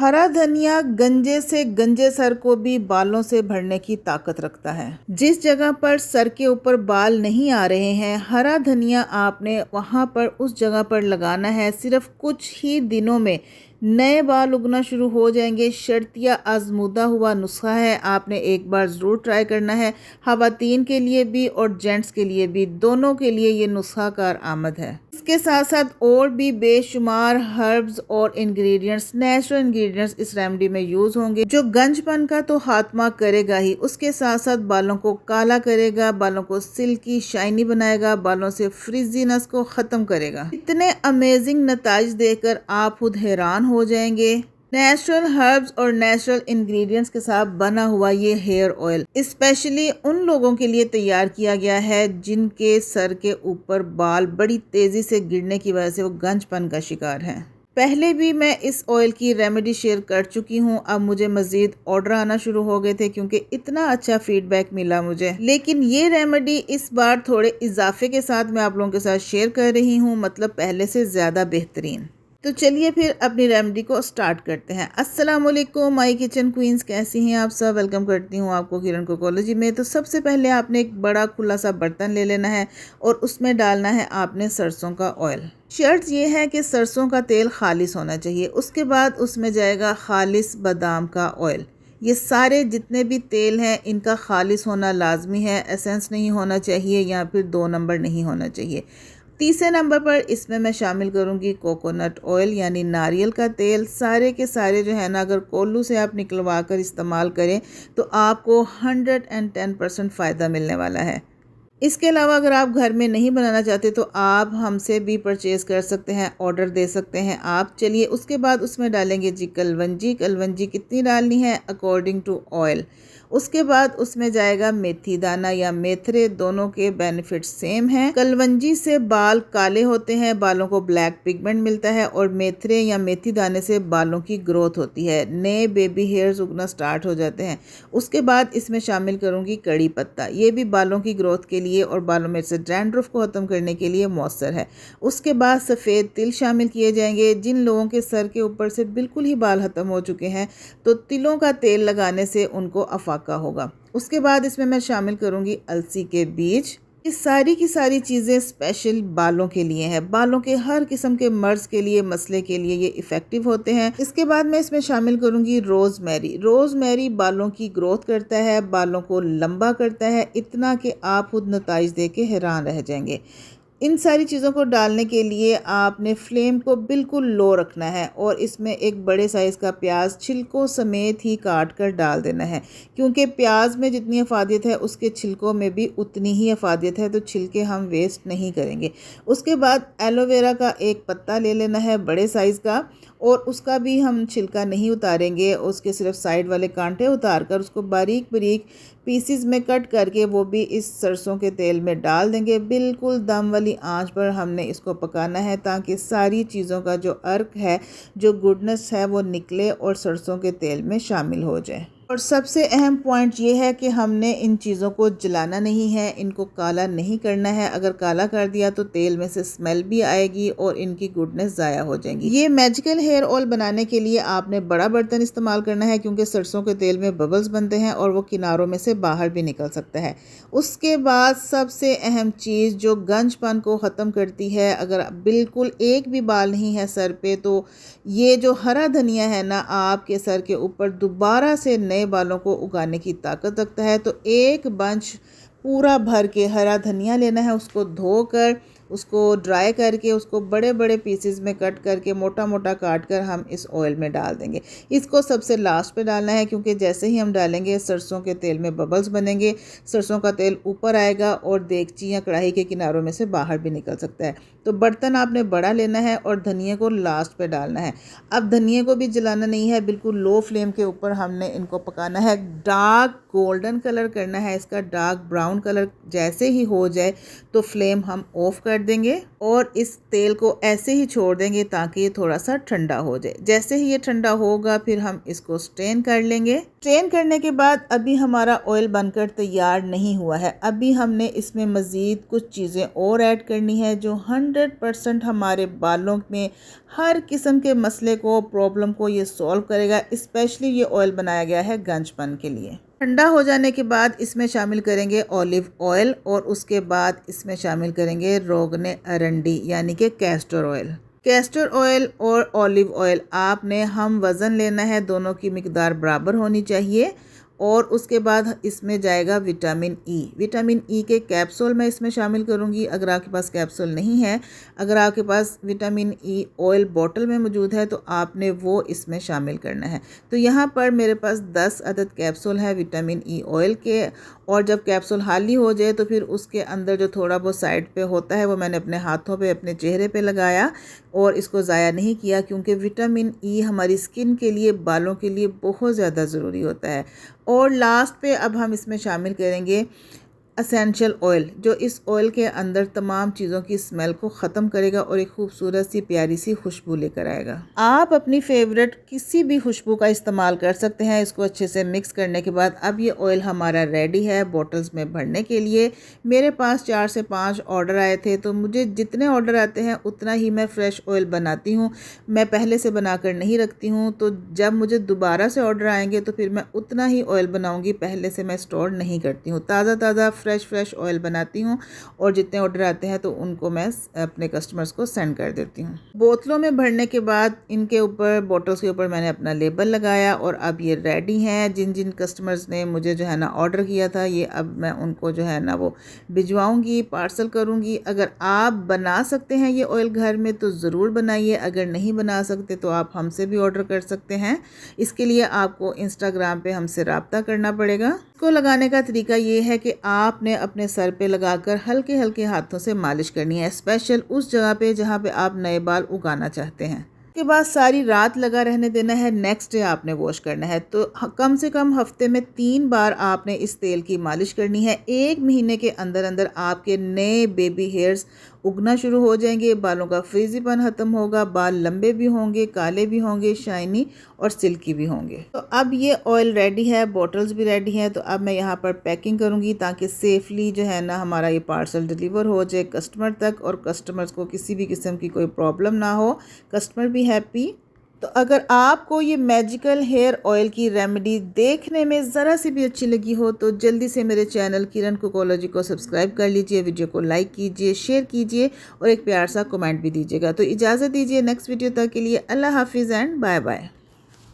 हरा धनिया गंजे से गंजे सर को भी बालों से भरने की ताकत रखता है। जिस जगह पर सर के ऊपर बाल नहीं आ रहे हैं, हरा धनिया आपने वहां पर उस जगह पर लगाना है। सिर्फ कुछ ही दिनों में नए बाल उगना शुरू हो जाएंगे। शर्तिया आजमूदा हुआ नुस्खा है, आपने एक बार ज़रूर ट्राई करना है। खवातीन के लिए भी और जेंट्स के लिए भी, दोनों के लिए ये नुस्खा कारआमद है। इसके साथ साथ और भी बेशुमार हर्ब्स और इंग्रेडिएंट्स, नेचुरल इंग्रेडिएंट्स इस रेमेडी में यूज होंगे, जो गंजपन का तो खात्मा करेगा ही, उसके साथ साथ बालों को काला करेगा, बालों को सिल्की शाइनी बनाएगा, बालों से फ्रिजीनेस को खत्म करेगा। इतने अमेजिंग नताइज देखकर आप खुद हैरान हो जाएंगे। नेचुरल हर्ब्स और नेचुरल इंग्रेडिएंट्स के साथ बना हुआ ये हेयर ऑयल स्पेशली उन लोगों के लिए तैयार किया गया है जिनके सर के ऊपर बाल बड़ी तेजी से गिरने की वजह से वो गंजपन का शिकार हैं। पहले भी मैं इस ऑयल की रेमेडी शेयर कर चुकी हूँ। अब मुझे मजीद ऑर्डर आना शुरू हो गए थे क्योंकि इतना अच्छा फीडबैक मिला मुझे। लेकिन ये रेमेडी इस बार थोड़े इजाफे के साथ मैं आप लोगों के साथ शेयर कर रही हूँ, मतलब पहले से ज़्यादा बेहतरीन। तो चलिए फिर अपनी रेमेडी को स्टार्ट करते हैं। अस्सलाम वालेकुम माय किचन क्वींस, कैसी हैं आप सब। वेलकम करती हूँ आपको किरण कुकोलॉजी में। तो सबसे पहले आपने एक बड़ा खुला सा बर्तन ले लेना है और उसमें डालना है आपने सरसों का ऑयल। शर्त ये है कि सरसों का तेल खालिस होना चाहिए। उसके बाद उसमें जाएगा खालिस बादाम का ऑयल। ये सारे जितने भी तेल हैं इनका खालिस होना लाजमी है, एसेंस नहीं होना चाहिए या फिर 2 नंबर नहीं होना चाहिए। तीसरे नंबर पर इसमें मैं शामिल करूंगी कोकोनट ऑयल यानी नारियल का तेल। सारे के सारे जो है ना, अगर कोल्लू से आप निकलवा कर इस्तेमाल करें तो आपको 110% फ़ायदा मिलने वाला है। इसके अलावा अगर आप घर में नहीं बनाना चाहते तो आप हमसे भी परचेज़ कर सकते हैं, ऑर्डर दे सकते हैं आप। चलिए उसके बाद उसमें डालेंगे जी कलवंजी। कलवंजी कितनी डालनी है अकॉर्डिंग टू ऑयल। उसके बाद उसमें जाएगा मेथी दाना या मेथरे, दोनों के बेनिफिट सेम हैं। कलवंजी से बाल काले होते हैं, बालों को ब्लैक पिगमेंट मिलता है, और मेथरे या मेथी दाने से बालों की ग्रोथ होती है, नए बेबी हेयर्स उगना स्टार्ट हो जाते हैं। उसके बाद इसमें शामिल करूंगी कड़ी पत्ता, ये भी बालों की ग्रोथ के लिए और बालों में से डैंड्रफ को ख़त्म करने के लिए मौसर है। उसके बाद सफ़ेद तिल शामिल किए जाएंगे। जिन लोगों के सर के ऊपर से बिल्कुल ही बाल ख़त्म हो चुके हैं तो तिलों का तेल लगाने से उनको अफाका होगा। उसके बाद इसमें मैं शामिल करूंगी अलसी के बीज। ये सारी की सारी चीज़ें स्पेशल बालों के लिए हैं, बालों के हर किस्म के मर्ज के लिए, मसले के लिए ये इफ़ेक्टिव होते हैं। इसके बाद मैं इसमें शामिल करूंगी रोज़मेरी। रोज़मेरी बालों की ग्रोथ करता है, बालों को लंबा करता है, इतना कि आप खुद नताइज देख के हैरान रह जाएंगे। इन सारी चीज़ों को डालने के लिए आपने फ्लेम को बिल्कुल लो रखना है और इसमें एक बड़े साइज़ का प्याज छिलकों समेत ही काट कर डाल देना है, क्योंकि प्याज में जितनी अफादियत है उसके छिलकों में भी उतनी ही अफादियत है, तो छिलके हम वेस्ट नहीं करेंगे। उसके बाद एलोवेरा का एक पत्ता ले लेना है बड़े साइज़ का, और उसका भी हम छिलका नहीं उतारेंगे, उसके सिर्फ साइड वाले कांटे उतार कर उसको बारीक बारीक पीसीज में कट करके वो भी इस सरसों के तेल में डाल देंगे। बिल्कुल दम वाली आंच पर हमने इसको पकाना है ताकि सारी चीज़ों का जो अर्क है, जो गुडनेस है, वो निकले और सरसों के तेल में शामिल हो जाए। और सबसे अहम पॉइंट ये है कि हमने इन चीज़ों को जलाना नहीं है, इनको काला नहीं करना है। अगर काला कर दिया तो तेल में से स्मेल भी आएगी और इनकी गुडनेस ज़ाया हो जाएगी। ये मैजिकल हेयर ऑयल बनाने के लिए आपने बड़ा बर्तन इस्तेमाल करना है, क्योंकि सरसों के तेल में बबल्स बनते हैं और वो किनारों में से बाहर भी निकल सकता है। उसके बाद सबसे अहम चीज़ जो गंजपन को ख़त्म करती है, अगर बिल्कुल एक भी बाल नहीं है सर पे, तो ये जो हरा धनिया है ना, आपके सर के ऊपर दोबारा से नए बालों को उगाने की ताकत रखता है। तो एक बंच पूरा भर के हरा धनिया लेना है, उसको धोकर, उसको ड्राई करके, उसको बड़े बड़े पीसेस में कट करके मोटा मोटा काट कर हम इस ऑयल में डाल देंगे। इसको सबसे लास्ट पे डालना है, क्योंकि जैसे ही हम डालेंगे सरसों के तेल में बबल्स बनेंगे, सरसों का तेल ऊपर आएगा और देगची या कढ़ाई के किनारों में से बाहर भी निकल सकता है। तो बर्तन आपने बड़ा लेना है और धनिया को लास्ट पे डालना है। अब धनिया को भी जलाना नहीं है, बिल्कुल लो फ्लेम के ऊपर हमने इनको पकाना है। डार्क गोल्डन कलर करना है इसका, डार्क ब्राउन कलर जैसे ही हो जाए तो फ्लेम हम ऑफ कर देंगे और इस तेल को ऐसे ही छोड़ देंगे ताकि ये थोड़ा सा ठंडा हो जाए। जैसे ही ये ठंडा होगा फिर हम इसको स्ट्रेन कर लेंगे। स्ट्रेन करने के बाद अभी हमारा ऑयल बनकर तैयार नहीं हुआ है, अभी हमने इसमें मज़ीद कुछ चीज़ें और ऐड करनी है जो 100% हमारे बालों में हर किस्म के मसले को, प्रॉब्लम को ये सॉल्व करेगा। स्पेशली ये ऑयल बनाया गया है गंजपन के लिए। ठंडा हो जाने के बाद इसमें शामिल करेंगे ऑलिव ऑयल और उसके बाद इसमें शामिल करेंगे रोगन अरंडी यानी कि कैस्टर ऑयल। कैस्टर ऑयल और ऑलिव ऑयल आपने हम वज़न लेना है, दोनों की मिकदार बराबर होनी चाहिए। और उसके बाद इसमें जाएगा विटामिन ई। विटामिन ई के कैप्सूल मैं इसमें शामिल करूंगी। अगर आपके पास कैप्सूल नहीं है, अगर आपके पास विटामिन ई ऑयल बोतल में मौजूद है तो आपने वो इसमें शामिल करना है। तो यहाँ पर मेरे पास 10 अदद कैप्सूल है विटामिन ई ऑयल के। और जब कैप्सूल खाली हो जाए तो फिर उसके अंदर जो थोड़ा बहुत साइड पे होता है वो मैंने अपने हाथों पे, अपने चेहरे पे लगाया और इसको ज़ाया नहीं किया, क्योंकि विटामिन ई हमारी स्किन के लिए, बालों के लिए बहुत ज़्यादा ज़रूरी होता है। और लास्ट पे अब हम इसमें शामिल करेंगे एसेंशियल ऑयल, जो इस ऑयल के अंदर तमाम चीज़ों की स्मेल को ख़त्म करेगा और एक खूबसूरत सी प्यारी सी खुशबू लेकर आएगा। आप अपनी फेवरेट किसी भी खुशबू का इस्तेमाल कर सकते हैं। इसको अच्छे से मिक्स करने के बाद अब ये ऑयल हमारा रेडी है बॉटल्स में भरने के लिए। मेरे पास 4 से 5 ऑर्डर आए थे, तो मुझे जितने ऑर्डर आते हैं उतना ही मैं फ़्रेश ऑयल बनाती हूँ। मैं पहले से बना कर नहीं रखती हूँ, तो जब मुझे दोबारा से ऑर्डर आएंगे तो फिर मैं उतना ही ऑयल बनाऊँगी, पहले से मैं स्टोर नहीं करती हूँ। ताज़ा फ्रेश ऑयल बनाती हूँ और जितने ऑर्डर आते हैं तो उनको मैं अपने कस्टमर्स को सेंड कर देती हूँ। बोतलों में भरने के बाद इनके ऊपर, बॉटल्स के ऊपर मैंने अपना लेबल लगाया और अब ये रेडी हैं। जिन जिन कस्टमर्स ने मुझे जो है ना ऑर्डर किया था, ये अब मैं उनको जो है ना वो भिजवाऊँगी, पार्सल करूँगी। अगर आप बना सकते हैं ये ऑयल घर में तो ज़रूर बनाइए, अगर नहीं बना सकते तो आप हमसे भी ऑर्डर कर सकते हैं। इसके लिए आपको इंस्टाग्राम पे हमसे रब्ता करना पड़ेगा। इसको लगाने का तरीका ये है कि आपने अपने सर पे लगाकर हल्के हल्के हाथों से मालिश करनी है, स्पेशल उस जगह पे जहाँ पे आप नए बाल उगाना चाहते हैं। उसके बाद सारी रात लगा रहने देना है, नेक्स्ट डे आपने वॉश करना है। तो कम से कम हफ्ते में 3 बार आपने इस तेल की मालिश करनी है। 1 महीने के अंदर अंदर आपके नए बेबी हेयर्स उगना शुरू हो जाएंगे, बालों का फ्रीजीपन ख़त्म होगा, बाल लंबे भी होंगे, काले भी होंगे, शाइनी और सिल्की भी होंगे। तो अब ये ऑयल रेडी है, बॉटल्स भी रेडी हैं। तो अब मैं यहाँ पर पैकिंग करूँगी ताकि सेफली जो है ना हमारा ये पार्सल डिलीवर हो जाए कस्टमर तक और कस्टमर्स को किसी भी किस्म की कोई प्रॉब्लम ना हो, कस्टमर भी हैप्पी। तो अगर आपको ये मैजिकल हेयर ऑयल की रेमेडी देखने में ज़रा सी भी अच्छी लगी हो तो जल्दी से मेरे चैनल किरण कुकोलॉजी को सब्सक्राइब कर लीजिए, वीडियो को लाइक कीजिए, शेयर कीजिए और एक प्यार सा कमेंट भी दीजिएगा। तो इजाज़त दीजिए, नेक्स्ट वीडियो तक के लिए अल्लाह हाफिज़ एंड बाय बाय।